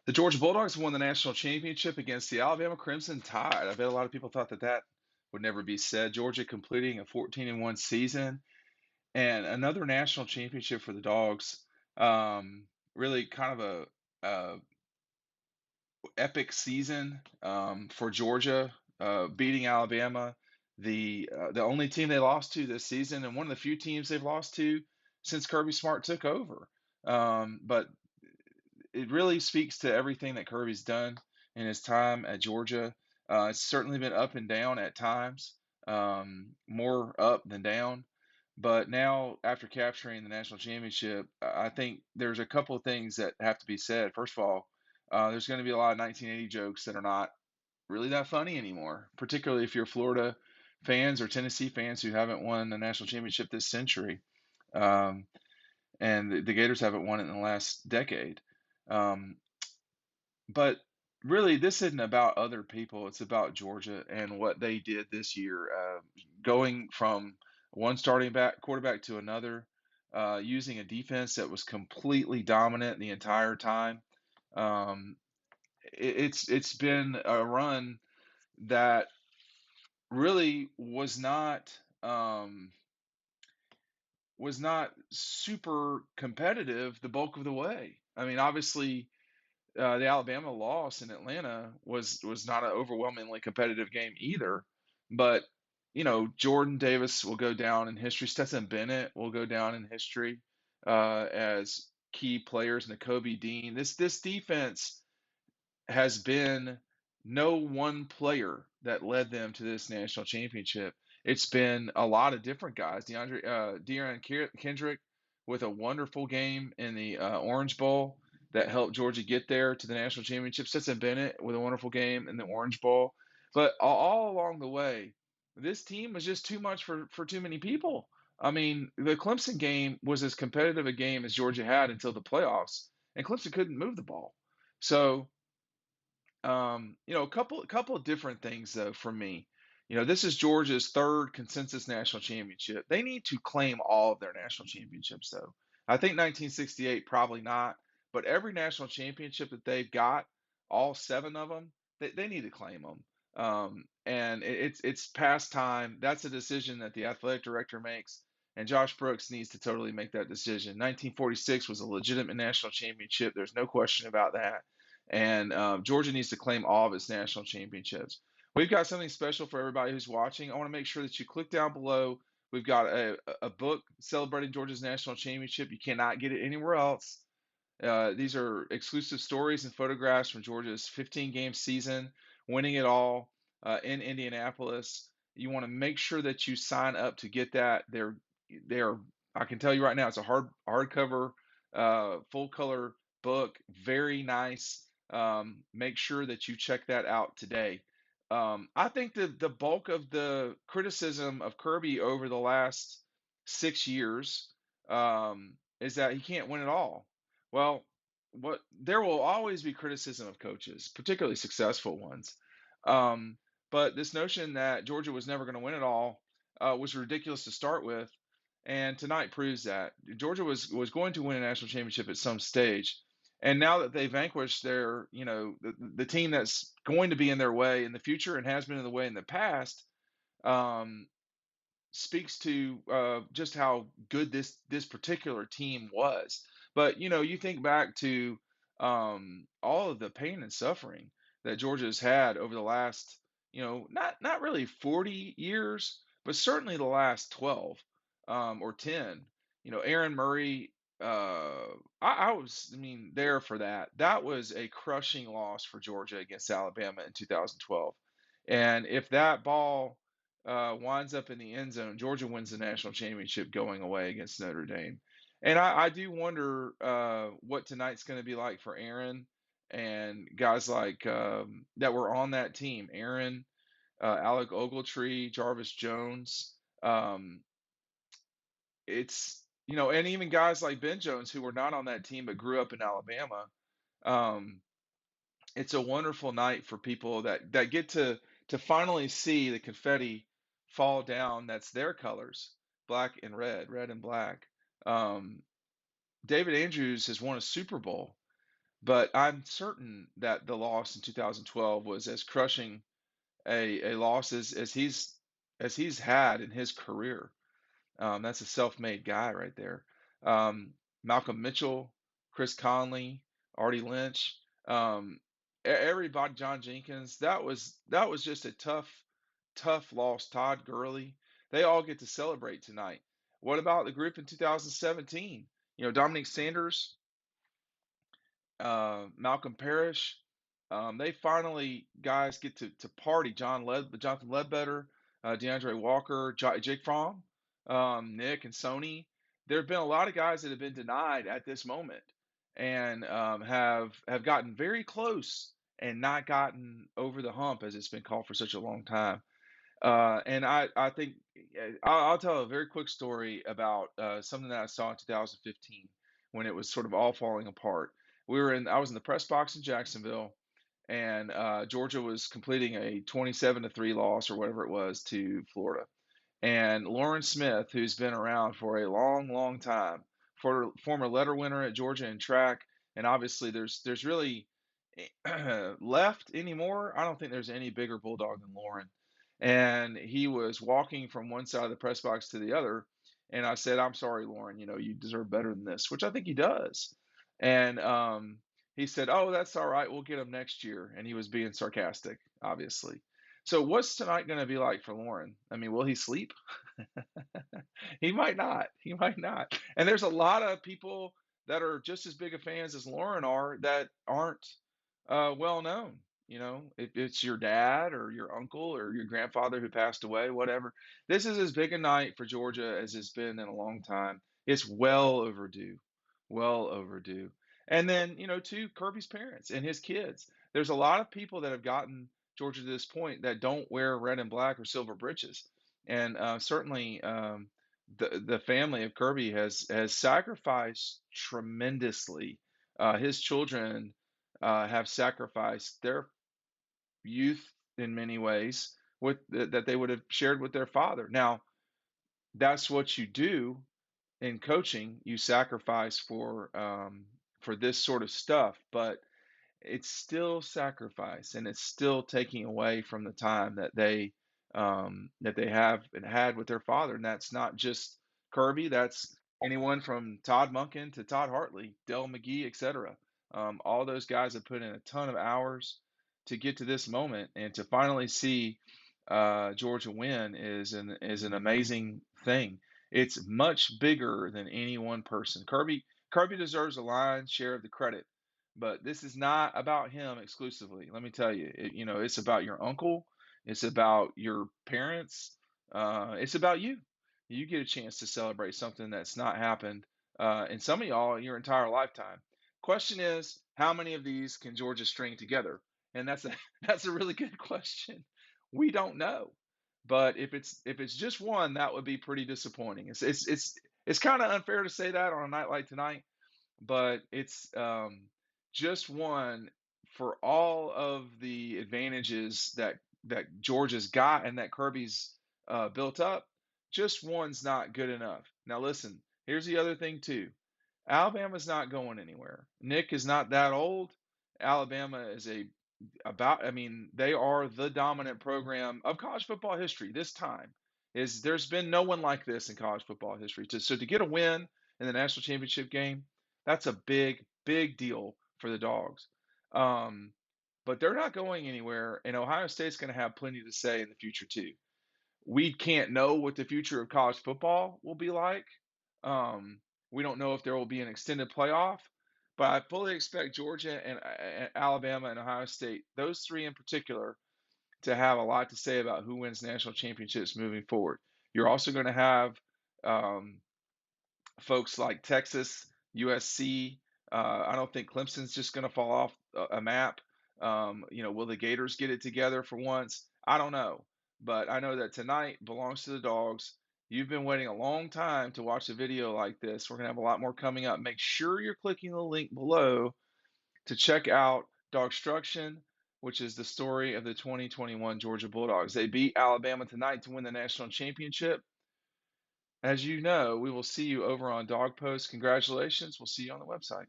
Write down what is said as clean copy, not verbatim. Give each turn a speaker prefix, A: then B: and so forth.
A: The Georgia Bulldogs won the national championship against the Alabama Crimson Tide. I bet a lot of people thought that would never be said. Georgia completing a 14-1 season and another national championship for the Dogs. Really kind of a epic season for Georgia, beating Alabama, the only team they lost to this season, and one of the few teams they've lost to since Kirby Smart took over. But it really speaks to everything that Kirby's done in his time at Georgia. It's certainly been up and down at times, more up than down. But now, after capturing the national championship, I think there's a couple of things that have to be said. First of all, there's going to be a lot of 1980 jokes that are not really that funny anymore, particularly if you're Florida fans or Tennessee fans who haven't won the national championship this century. Um, and the Gators haven't won it in the last decade. Um, but really, this isn't about other people. It's about Georgia and what they did this year, going from one starting back quarterback to another, using a defense that was completely dominant the entire time. Um, it's been a run that really was not super competitive the bulk of the way. I mean, obviously, the Alabama loss in Atlanta was not an overwhelmingly competitive game either. But Jordan Davis will go down in history. Stetson Bennett will go down in history as key players. N'Kobe Dean. This defense has been no one player that led them to this national championship. It's been a lot of different guys. Deion Kendrick with a wonderful game in the Orange Bowl that helped Georgia get there to the national championship. Stetson Bennett with a wonderful game in the Orange Bowl. But all along the way, this team was just too much for too many people. I mean, the Clemson game was as competitive a game as Georgia had until the playoffs, and Clemson couldn't move the ball. So a couple of different things though for me. This is Georgia's third consensus national championship. They need to claim all of their national championships though. I think 1968 probably not, but every national championship that they've got, all seven of them, they need to claim them. And it's past time. That's a decision that the athletic director makes, and Josh Brooks needs to totally make that decision. 1946 was a legitimate national championship. There's no question about that. And Georgia needs to claim all of its national championships. We've got something special for everybody who's watching. I want to make sure that you click down below. We've got a book celebrating Georgia's national championship. You cannot get it anywhere else. These are exclusive stories and photographs from Georgia's 15-game season, winning it all in Indianapolis. You want to make sure that you sign up to get that. They're I can tell you right now, it's a hardcover, full color book, very nice. Make sure that you check that out today. I think the bulk of the criticism of Kirby over the last 6 years is that he can't win it all. Well, what there will always be criticism of coaches, particularly successful ones. Um, but this notion that Georgia was never going to win it all was ridiculous to start with, and tonight proves that Georgia was going to win a national championship at some stage. And now that they vanquished the team that's going to be in their way in the future and has been in the way in the past, um, speaks to just how good this particular team was. But you think back to all of the pain and suffering that Georgia's had over the last, not really 40 years, but certainly the last 12 or 10. Aaron Murray. I mean, there for that. That was a crushing loss for Georgia against Alabama in 2012. And if that ball winds up in the end zone, Georgia wins the national championship going away against Notre Dame. And I do wonder what tonight's going to be like for Aaron and guys like that were on that team. Aaron, Alec Ogletree, Jarvis Jones. And even guys like Ben Jones who were not on that team but grew up in Alabama. Um, it's a wonderful night for people that get to finally see the confetti fall down. That's their colors, black and red and black. Um, David Andrews has won a Super Bowl, But I'm certain that the loss in 2012 was as crushing a loss as he's had in his career. That's a self-made guy right there. Malcolm Mitchell, Chris Conley, Artie Lynch, everybody, John Jenkins. That was just a tough loss. Todd Gurley. They all get to celebrate tonight. What about the group in 2017? Dominic Sanders, Malcolm Parrish. They finally guys get to party. Jonathan Ledbetter, DeAndre Walker, Jake Fromm, Nick and Sony. There have been a lot of guys that have been denied at this moment, and have gotten very close and not gotten over the hump, as it's been called for such a long time. And I think I'll tell a very quick story about something that I saw in 2015 when it was sort of all falling apart. I was in the press box in Jacksonville, and Georgia was completing a 27-3 loss or whatever it was to Florida. And Lauren Smith, who's been around for a long, long time, former letter winner at Georgia in track, and obviously there's really left anymore. I don't think there's any bigger bulldog than Lauren. And he was walking from one side of the press box to the other, and I said, "I'm sorry, Lauren. You deserve better than this," which I think he does. And he said, "Oh, that's all right. We'll get him next year." And he was being sarcastic, obviously. So what's tonight going to be like for Lauren? I mean, will he sleep? He might not. He might not. And there's a lot of people that are just as big of fans as Lauren are that aren't well known. If it's your dad or your uncle or your grandfather who passed away, whatever. This is as big a night for Georgia as it's been in a long time. It's well overdue. Well overdue. And then, to Kirby's parents and his kids. There's a lot of people that have gotten Georgia to this point that don't wear red and black or silver breeches. And certainly, the family of Kirby has sacrificed tremendously. His children have sacrificed their youth in many ways that they would have shared with their father. Now, that's what you do in coaching. You sacrifice for this sort of stuff, but it's still sacrifice, and it's still taking away from the time that they have and had with their father. And that's not just Kirby. That's anyone from Todd Monken to Todd Hartley, Dell McGee, etc. All those guys have put in a ton of hours to get to this moment, and to finally see Georgia win is an amazing thing. It's much bigger than any one person. Kirby deserves a lion's share of the credit, but this is not about him exclusively. Let me tell you, it's about your uncle, it's about your parents, it's about you. You get a chance to celebrate something that's not happened, and some of y'all your entire lifetime. Question is, how many of these can Georgia string together? And that's a that's a really good question. We don't know, but if it's just one, that would be pretty disappointing. It's kind of unfair to say that on a night like tonight, but it's just one for all of the advantages that Georgia's got and that Kirby's built up. Just one's not good enough. Now, listen. Here's the other thing too. Alabama's not going anywhere. Nick is not that old. Alabama is I mean, they are the dominant program of college football history this time. There's been no one like this in college football history. To get a win in the national championship game, that's a big, big deal for the Dogs. Um, but they're not going anywhere, and Ohio State's going to have plenty to say in the future too. We can't know what the future of college football will be like. We don't know if there will be an extended playoff, but I fully expect Georgia and Alabama and Ohio State, those three in particular, to have a lot to say about who wins national championships moving forward. You're also going to have um, folks like Texas, USC. I don't think Clemson's just going to fall off a map. Will the Gators get it together for once? I don't know. But I know that tonight belongs to the Dogs. You've been waiting a long time to watch a video like this. We're going to have a lot more coming up. Make sure you're clicking the link below to check out DAWGSTRUCTION, which is the story of the 2021 Georgia Bulldogs. They beat Alabama tonight to win the national championship. As you know, we will see you over on Dog Post. Congratulations. We'll see you on the website.